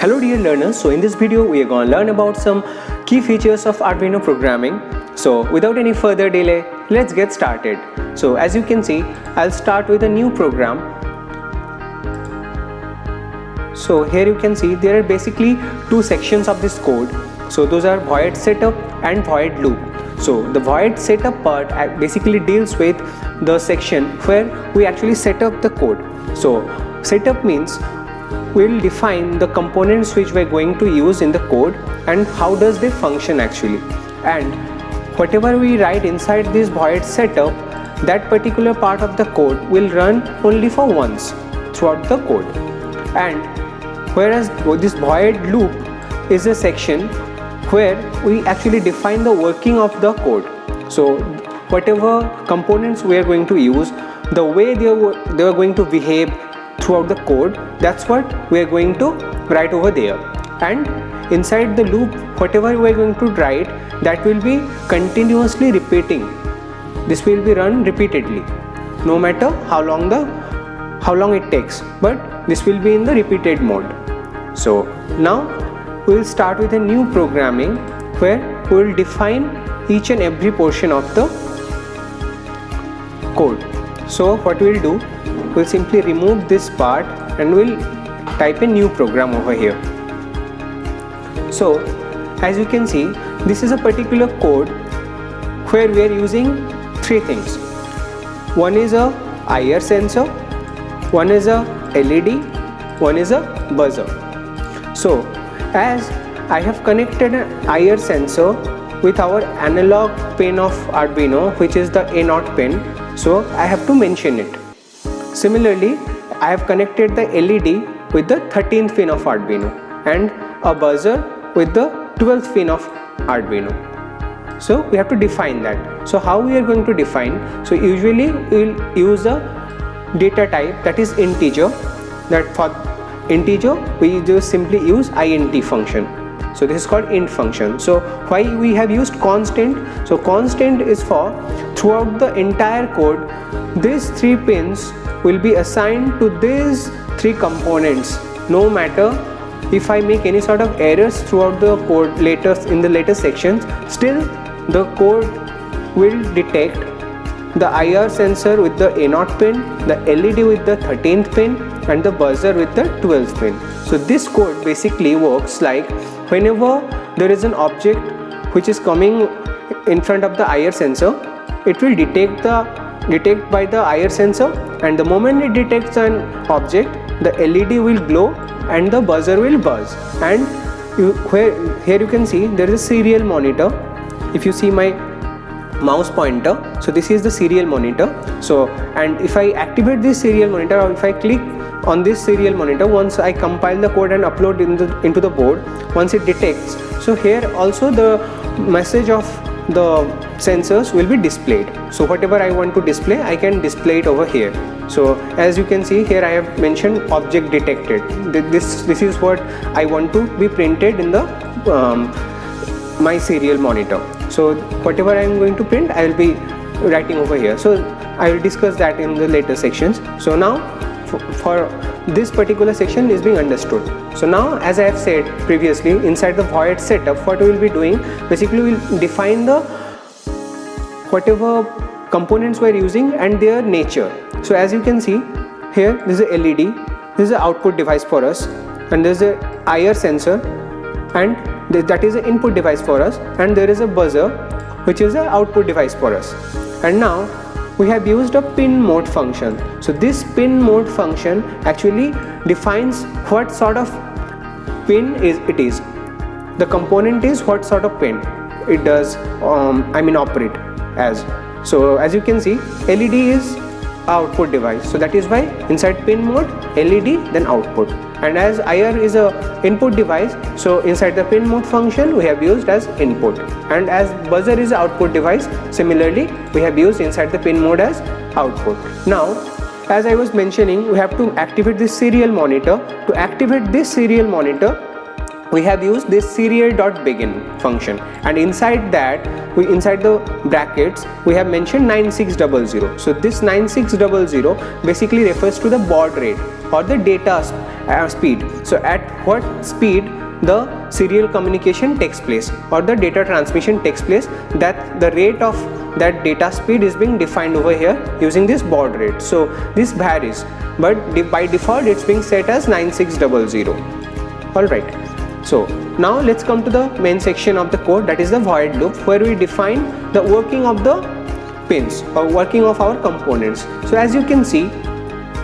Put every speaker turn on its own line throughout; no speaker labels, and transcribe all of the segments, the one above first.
Hello dear learners, so in this video we are going to learn about some key features of Arduino programming. So without any further delay, let's get started. So as you can see, I'll start with a new program. So here you can see there are basically two sections of this code. So those are void setup and void loop. So the void setup part basically deals with the section where we actually set up the code. So setup means we'll define the components which we're going to use in the code and how does they function actually, and whatever we write inside this void setup, that particular part of the code will run only for once throughout the code. And whereas this void loop is a section where we actually define the working of the code. So whatever components we are going to use, the way they are going to behave throughout the code, that's what we are going to write over there. And inside the loop, whatever we are going to write, that will be continuously repeating. This will be run repeatedly, no matter how long it takes, but this will be in the repeated mode. So now we will start with a new programming where we will define each and every portion of the code. So what we will do, we'll simply remove this part and we'll type a new program over here. So as you can see, this is a particular code where we are using three things. One is a IR sensor, one is a LED, one is a buzzer. So as I have connected an IR sensor with our analog pin of Arduino, which is the A0 pin, so I have to mention it. Similarly, I have connected the LED with the 13th pin of Arduino and a buzzer with the 12th pin of Arduino. So we have to define that. So how we are going to define? So usually we will use a data type that is integer. That for integer we just simply use int function. So this is called int function. So why we have used constant? So constant is for throughout the entire code, these three pins will be assigned to these three components. No matter if I make any sort of errors throughout the code later in the later sections, still the code will detect the IR sensor with the A0 pin, the LED with the 13th pin and the buzzer with the 12th pin. So this code basically works like whenever there is an object which is coming in front of the IR sensor, it will detect by the IR sensor, and the moment it detects an object, the LED will glow and the buzzer will buzz. And here you can see there is a serial monitor. If you see my mouse pointer, so this is the serial monitor. So and if I activate this serial monitor, or if I click on this serial monitor, once I compile the code and upload into the board, once it detects, so here also the message of the sensors will be displayed. So whatever I want to display, I can display it over here. So as you can see here, I have mentioned object detected. This is what I want to be printed in the my serial monitor. So whatever I am going to print, I will be writing over here. So I will discuss that in the later sections. So now for this particular section is being understood. So now, as I have said previously, inside the void setup, what we will be doing, basically we will define the whatever components we are using and their nature. So as you can see here, this is a LED, this is an output device for us, and there is a IR sensor, and that is an input device for us, and there is a buzzer which is an output device for us. And now we have used a pin mode function. So this pin mode function actually defines what sort of pin it is. The component is what sort of pin it does operate as. So as you can see, LED is output device, so that is why inside pin mode LED then output, and as IR is a input device, so inside the pin mode function we have used as input, and as buzzer is output device, similarly we have used inside the pin mode as output. Now as I was mentioning, we have to activate this serial monitor. To activate this serial monitor, we have used this serial.begin function, and inside that inside the brackets we have mentioned 9600. So this 9600 basically refers to the baud rate or the data speed. So at what speed the serial communication takes place or the data transmission takes place, that the rate of that data speed is being defined over here using this baud rate. So this varies, but by default it's being set as 9600. Alright, so now let's come to the main section of the code, that is the void loop, where we define the working of the pins or working of our components. So as you can see,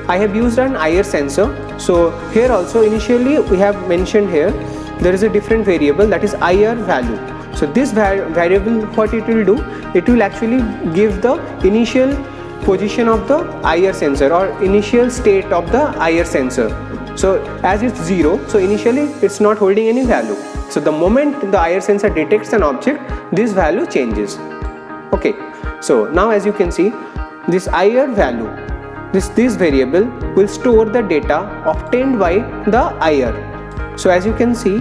I have used an IR sensor. So here also initially we have mentioned here there is a different variable, that is IR value. So this variable, what it will do, it will actually give the initial position of the IR sensor or initial state of the IR sensor. So as it's 0, so initially it's not holding any value. So the moment the IR sensor detects an object, this value changes. Okay, so now as you can see, this IR value, this variable will store the data obtained by the IR. So as you can see,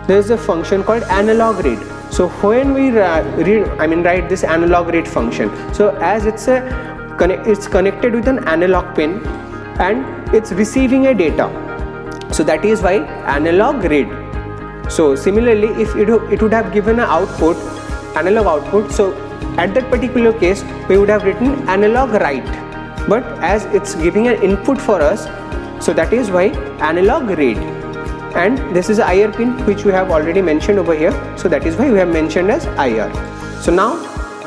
there is a function called analog read. So when we write this analog read function, so as it's connected with an analog pin and it's receiving a data, so that is why analog read. So similarly, if it would have given an output, analog output, so at that particular case we would have written analog write, but as it's giving an input for us, so that is why analog read. And this is IR pin which we have already mentioned over here, so that is why we have mentioned as IR. So now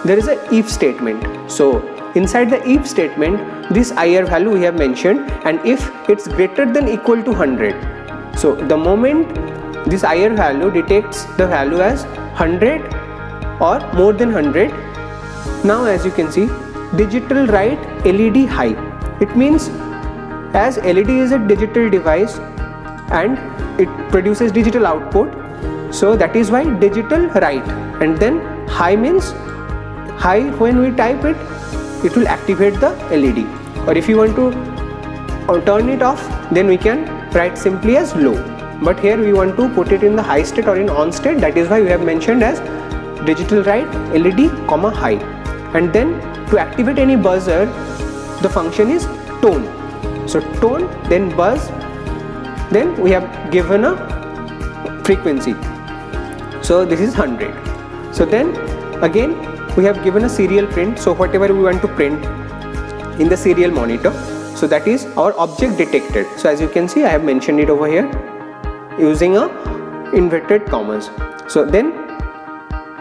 there is a if statement. So inside the if statement, this IR value we have mentioned, and if it's greater than equal to 100, so the moment this IR value detects the value as 100 or more than 100, now as you can see, digital write LED high. It means as LED is a digital device and it produces digital output, so that is why digital write, and then high means high, when we type it, it will activate the LED, or if you want to turn it off, then we can write simply as low, but here we want to put it in the high state or in on state, that is why we have mentioned as digital write LED comma high. And then to activate any buzzer, the function is tone. So tone, then buzz, then we have given a frequency, so this is 100. So then again we have given a serial print, so whatever we want to print in the serial monitor, so that is our object detected. So as you can see, I have mentioned it over here using a inverted commas. So then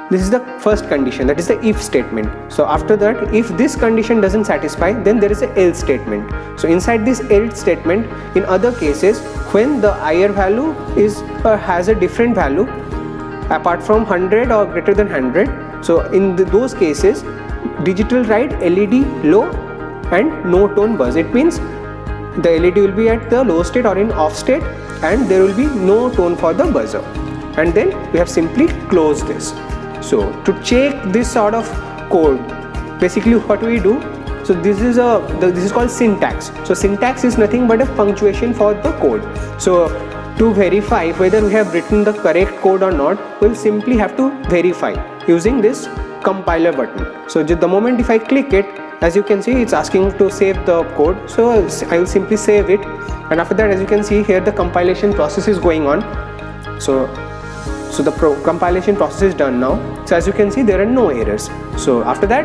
this is the first condition, that is the if statement. So after that, if this condition doesn't satisfy, then there is a else statement. So inside this else statement, in other cases, when the IR value is has a different value apart from 100 or greater than 100, so in those cases, digital write LED low and no tone buzz. It means the LED will be at the low state or in off state, and there will be no tone for the buzzer. And then we have simply closed this. So to check this sort of code, basically what we do, so this is called syntax. So syntax is nothing but a punctuation for the code. So to verify whether we have written the correct code or not, we'll simply have to verify using this compiler button. So the moment if I click it, as you can see, it's asking to save the code, so I will simply save it, and after that, as you can see here, the compilation process is going on. So the compilation process is done now. So as you can see, there are no errors. So after that,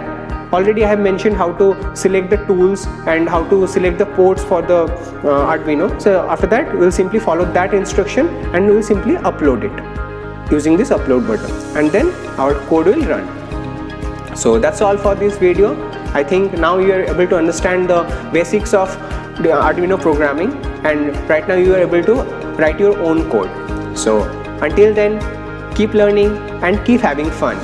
already I have mentioned how to select the tools and how to select the ports for the Arduino. So after that, we will simply follow that instruction and we will simply upload it using this upload button, and then our code will run. So that's all for this video. I think now you are able to understand the basics of the Arduino programming, and right now you are able to write your own code. So until then, keep learning and keep having fun.